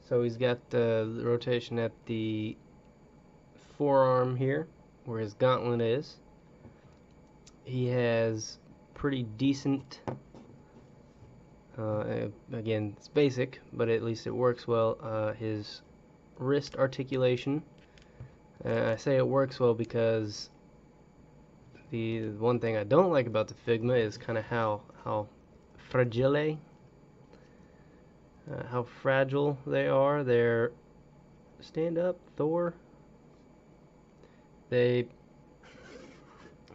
So he's got the rotation at the forearm here, where his gauntlet is. He has pretty decent, again, it's basic, but at least it works well, his wrist articulation. I say it works well because the one thing I don't like about the Figma is kind of how fragile, how fragile they are. They're stand up Thor. They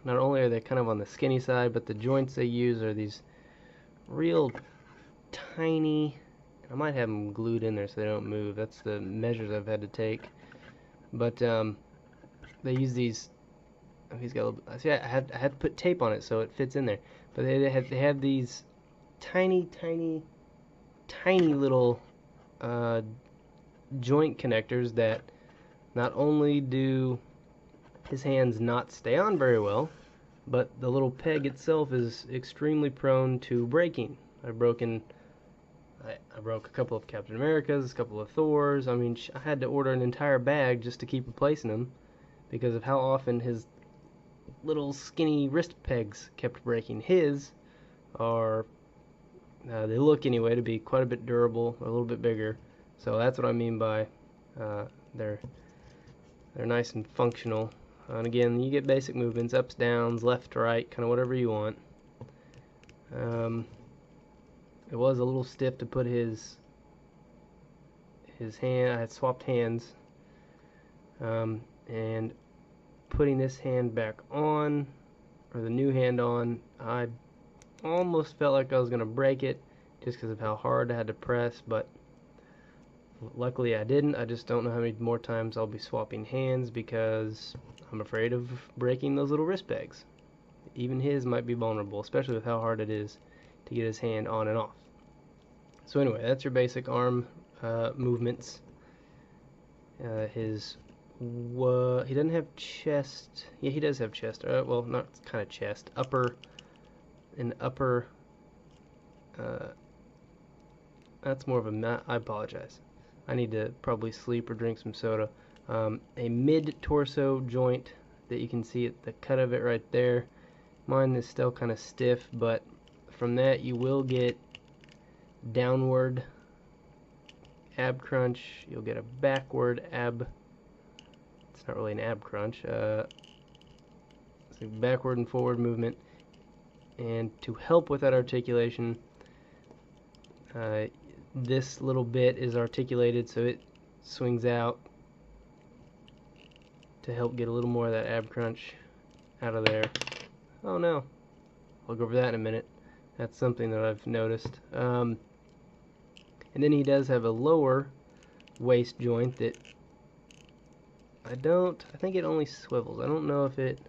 not only are they kind of on the skinny side, but the joints they use are these real tiny. I might have them glued in there so they don't move. That's the measures I've had to take. But they use these. Oh, he's got a little. See, I had to put tape on it so it fits in there. But they have these tiny little joint connectors that not only do his hands not stay on very well, but the little peg itself is extremely prone to breaking. I broke a couple of Captain Americas, a couple of Thors. I mean, I had to order an entire bag just to keep replacing them because of how often his little skinny wrist pegs kept breaking. His are, they look anyway to be quite a bit durable, a little bit bigger. So that's what I mean by they're nice and functional. And again, you get basic movements, ups, downs, left, right, kind of whatever you want. It was a little stiff to put his hand. I had swapped hands, and putting this hand back on, or the new hand on, I almost felt like I was gonna break it just because of how hard I had to press, but luckily I didn't. I just don't know how many more times I'll be swapping hands because I'm afraid of breaking those little wrist pegs. Even his might be vulnerable, especially with how hard it is to get his hand on and off. So anyway, that's your basic arm movements. He doesn't have chest. Yeah, he does have chest. Well, not kind of chest. Upper. That's more of a. I apologize. I need to probably sleep or drink some soda. A mid-torso joint that you can see at the cut of it right there. Mine is still kind of stiff, but from that you will get downward ab crunch. You'll get a backward ab. It's not really an ab crunch. It's a backward and forward movement. And to help with that articulation, this little bit is articulated so it swings out to help get a little more of that ab crunch out of there. Oh no, I'll go over that in a minute. That's something that I've noticed. And then he does have a lower waist joint that I think it only swivels. I don't know if it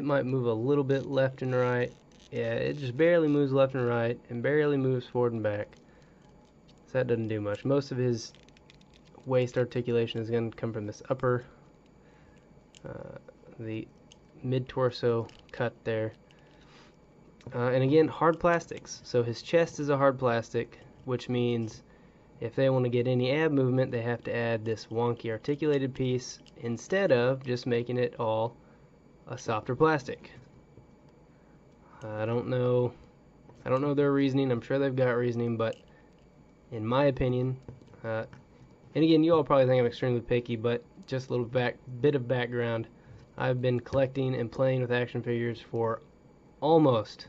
might move a little bit left and right. Yeah, it just barely moves left and right and barely moves forward and back. So that doesn't do much. Most of his waist articulation is going to come from this upper, the mid-torso cut there. And again, hard plastics. So his chest is a hard plastic, which means if they want to get any ab movement, they have to add this wonky articulated piece instead of just making it all a softer plastic. I don't know their reasoning. I'm sure they've got reasoning, but in my opinion, and again, you all probably think I'm extremely picky, but just a little bit of background. I've been collecting and playing with action figures for almost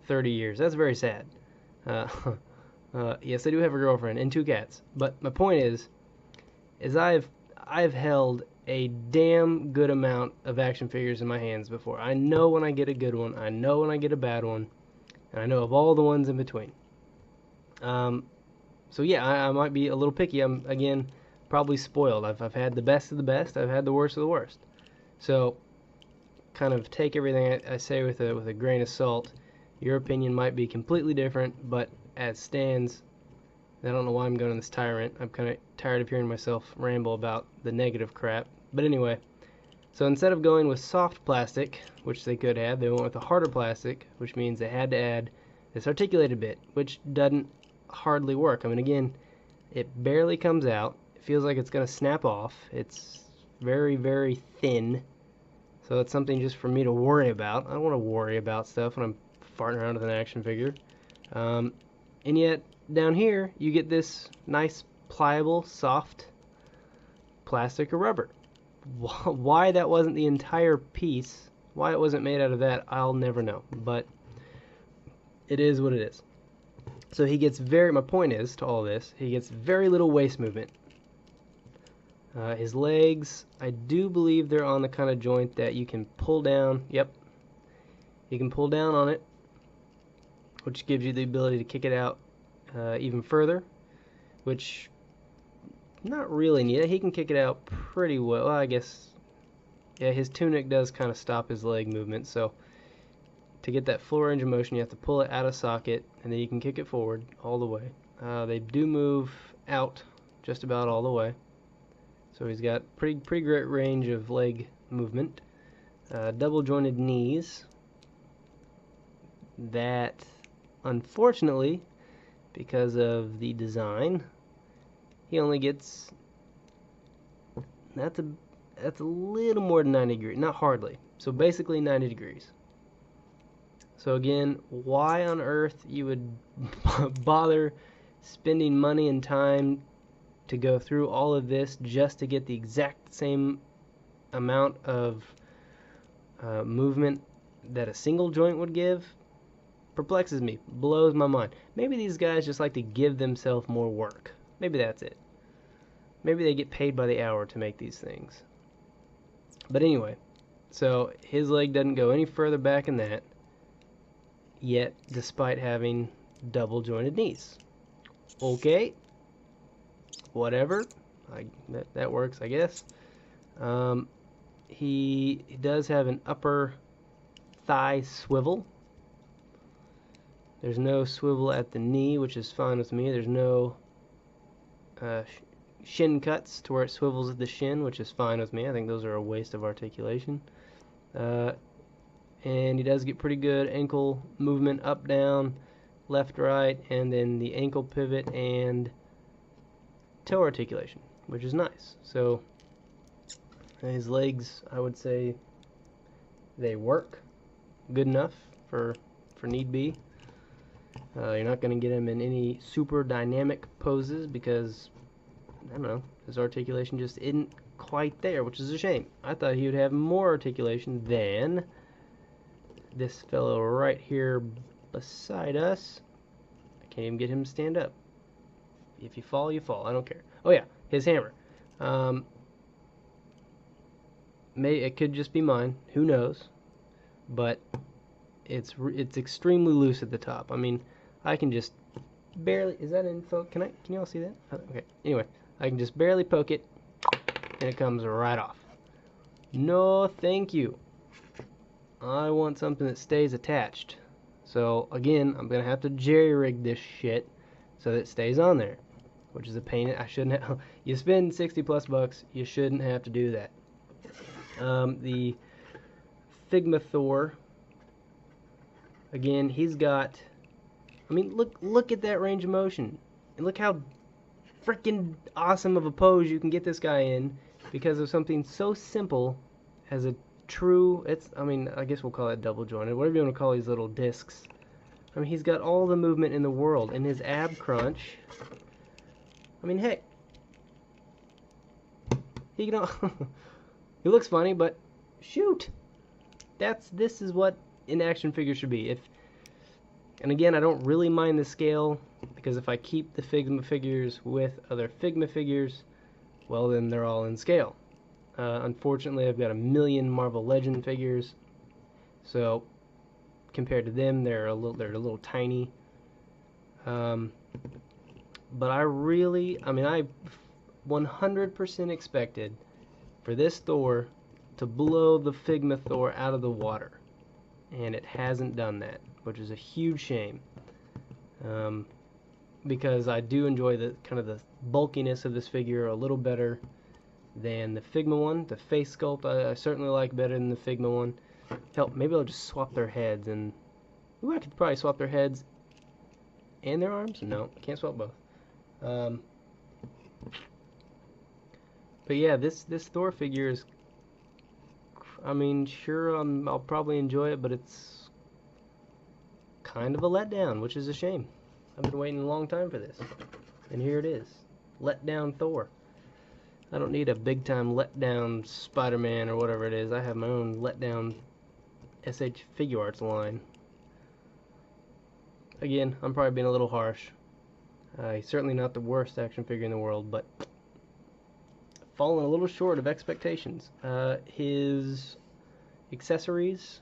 30 years. That's very sad. Yes, I do have a girlfriend and 2 cats, but my point is I've held a damn good amount of action figures in my hands before. I know when I get a good one, I know when I get a bad one, and I know of all the ones in between. So yeah, I might be a little picky. I'm, again, probably spoiled. I've had the best of the best. I've had the worst of the worst. So kind of take everything I say with a grain of salt. Your opinion might be completely different, but as stands, I don't know why I'm going on this tyrant. I'm kind of tired of hearing myself ramble about the negative crap. But anyway, so instead of going with soft plastic, which they could have, they went with a harder plastic, which means they had to add this articulated bit, which doesn't hardly work. I mean, again, It barely comes out. It feels like it's going to snap off. It's very, very thin. So it's something just for me to worry about. I don't want to worry about stuff when I'm farting around with an action figure. And yet, down here, you get this nice, pliable, soft plastic or rubber. Why that wasn't the entire piece, why it wasn't made out of that, I'll never know. But it is what it is. So he gets my point is, to all this, he gets very little waist movement. His legs, I do believe they're on the kind of joint that you can pull down. Yep. You can pull down on it, which gives you the ability to kick it out even further, which not really neat. He can kick it out pretty well. I guess, yeah, his tunic does kind of stop his leg movement, so to get that full range of motion, you have to pull it out of socket, and then you can kick it forward all the way. They do move out just about all the way, so he's got pretty great range of leg movement. Double jointed knees. That, unfortunately, because of the design, he only gets, that's a little more than 90 degrees, not hardly. So basically 90 degrees. So again, why on earth you would bother spending money and time to go through all of this just to get the exact same amount of movement that a single joint would give? Perplexes me, blows my mind. Maybe these guys just like to give themselves more work. Maybe that's it. Maybe they get paid by the hour to make these things. But anyway, so his leg doesn't go any further back than that, yet despite having double jointed knees. Okay, whatever, that works, I guess. He does have an upper thigh swivel. There's no swivel at the knee, which is fine with me. There's no shin cuts to where it swivels at the shin, which is fine with me. I think those are a waste of articulation. And he does get pretty good ankle movement, up, down, left, right, and then the ankle pivot and toe articulation, which is nice. So his legs, I would say, they work good enough for need be. You're not going to get him in any super dynamic poses because, I don't know, his articulation just isn't quite there, which is a shame. I thought he would have more articulation than this fellow right here beside us. I can't even get him to stand up. If you fall, you fall. I don't care. Oh yeah, his hammer. It could just be mine. Who knows? But it's extremely loose at the top. I mean, I can just barely. Is that info? Can you all see that? Okay. Anyway, I can just barely poke it, and it comes right off. No, thank you. I want something that stays attached. So again, I'm gonna have to jerry-rig this shit so that it stays on there, which is a pain. I shouldn't have. You spend 60 plus bucks, you shouldn't have to do that. The Figuarts Thor. Again, he's got. I mean, look at that range of motion, and look how freaking awesome of a pose you can get this guy in because of something so simple as a true. I mean, I guess we'll call it double jointed, whatever you want to call these little discs. I mean, he's got all the movement in the world, and his ab crunch. I mean, heck, he can. He looks funny, but shoot, this is what an action figure should be. And again, I don't really mind the scale because if I keep the Figma figures with other Figma figures, well, then they're all in scale. Unfortunately, I've got a million Marvel Legend figures, so compared to them, they're a little tiny. But I 100% expected for this Thor to blow the Figma Thor out of the water, and it hasn't done that, which is a huge shame. Because I do enjoy the kind of the bulkiness of this figure a little better than the Figma one. The face sculpt I certainly like better than the Figma one. Hell, maybe I'll just swap their heads and... Ooh, I could probably swap their heads and their arms? No, I can't swap both. But yeah, this Thor figure is, I mean, sure, I'll probably enjoy it, but it's kind of a letdown, which is a shame. I've been waiting a long time for this, and here it is, letdown Thor. I don't need a big time letdown Spider-Man or whatever it is. I have my own letdown SH Figuarts line. Again, I'm probably being a little harsh. He's certainly not the worst action figure in the world, but fallen a little short of expectations. His accessories,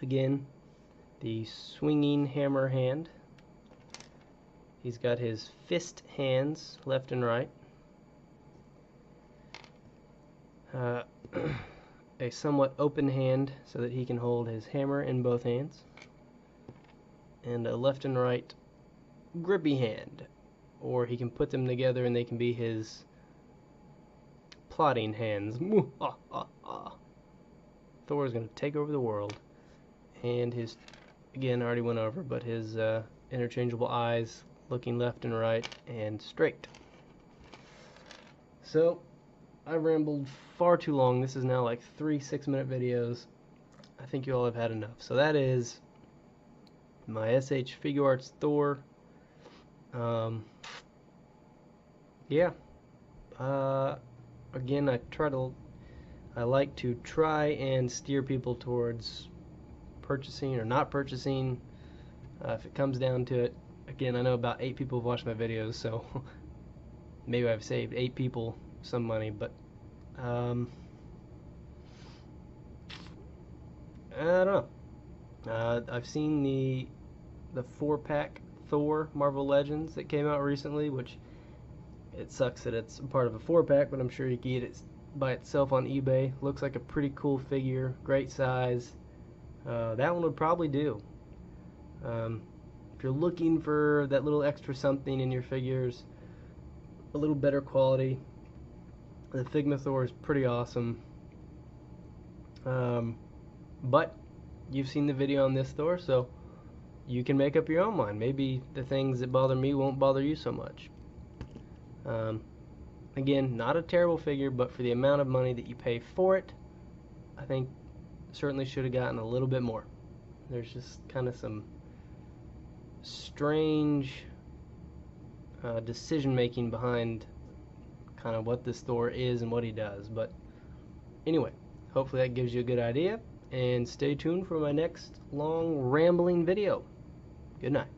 again, the swinging hammer hand. He's got his fist hands, left and right. A somewhat open hand so that he can hold his hammer in both hands. And a left and right grippy hand. Or he can put them together and they can be his plotting hands. Thor is going to take over the world. And his, again, I already went over, but his interchangeable eyes looking left and right and straight. So, I rambled far too long. This is now like 3 6-minute videos. I think you all have had enough. So that is my SH Figuarts Thor. Yeah. Again, I like to try and steer people towards purchasing or not purchasing. If it comes down to it, again, I know about 8 people have watched my videos, so maybe I've saved 8 people some money, but I don't know. I've seen the 4-pack Thor Marvel Legends that came out recently, which it sucks that it's a part of a 4-pack, but I'm sure you can get it by itself on eBay. Looks like a pretty cool figure, great size. That one would probably do. If you're looking for that little extra something in your figures, a little better quality, the Figma Thor is pretty awesome. But you've seen the video on this Thor, so you can make up your own mind. Maybe the things that bother me won't bother you so much. Again, not a terrible figure, but for the amount of money that you pay for it, I think certainly should have gotten a little bit more. There's just kind of some strange decision making behind kind of what this Thor is and what he does. But anyway, hopefully that gives you a good idea, and stay tuned for my next long rambling video. Good night.